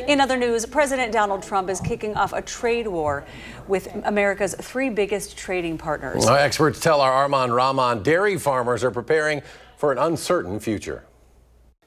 In other news, President Donald Trump is kicking off a trade war with America's three biggest trading partners. Well, experts tell our Armand Rahman dairy farmers are preparing for an uncertain future.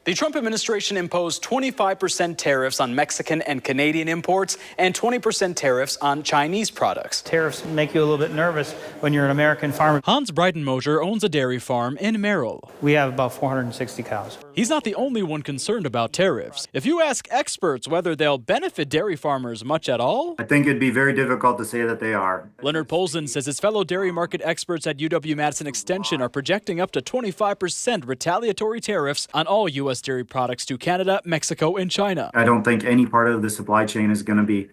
The Trump administration imposed 25% tariffs on Mexican and Canadian imports and 20% tariffs on Chinese products. Tariffs make you a little bit nervous when you're an American farmer. Hans Breidenmoser owns a dairy farm in Merrill. We have about 460 cows. He's not the only one concerned about tariffs. If you ask experts whether they'll benefit dairy farmers much at all, I think it'd be very difficult to say that they are. Leonard Polzin says his fellow dairy market experts at UW-Madison Extension are projecting up to 25% retaliatory tariffs on all U.S. dairy products to Canada, Mexico, and China. I don't think any part of the supply chain is going to be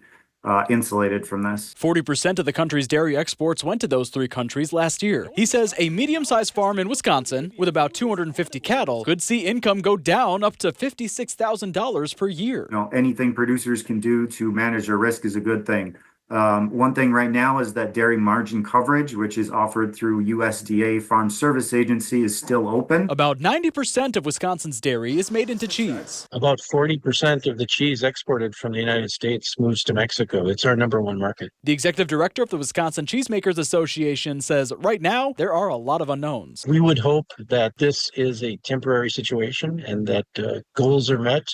insulated from this. 40% of the country's dairy exports went to those three countries last year. He says a medium-sized farm in Wisconsin with about 250 cattle could see income go down up to $56,000 per year. Anything producers can do to manage their risk is a good thing. One thing right now is that dairy margin coverage, which is offered through USDA Farm Service Agency, is still open. About 90% of Wisconsin's dairy is made into cheese. About 40% of the cheese exported from the United States moves to Mexico. It's our number one market. The executive director of the Wisconsin Cheesemakers Association says right now there are a lot of unknowns. We would hope that this is a temporary situation and that goals are met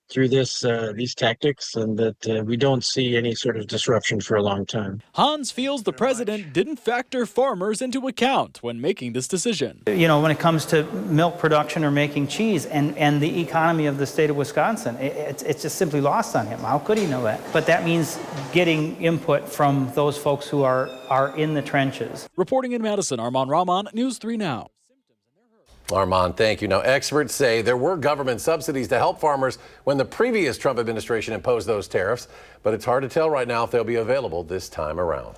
through these tactics, and that we don't see any sort of disruption for a long time. Hans feels the president didn't factor farmers into account when making this decision. You know, when it comes to milk production or making cheese and the economy of the state of Wisconsin, it's just simply lost on him. How could he know that? But that means getting input from those folks who are in the trenches. Reporting in Madison, Armand Rahman, News 3 Now. Armand, thank you. Now, experts say there were government subsidies to help farmers when the previous Trump administration imposed those tariffs, but it's hard to tell right now if they'll be available this time around.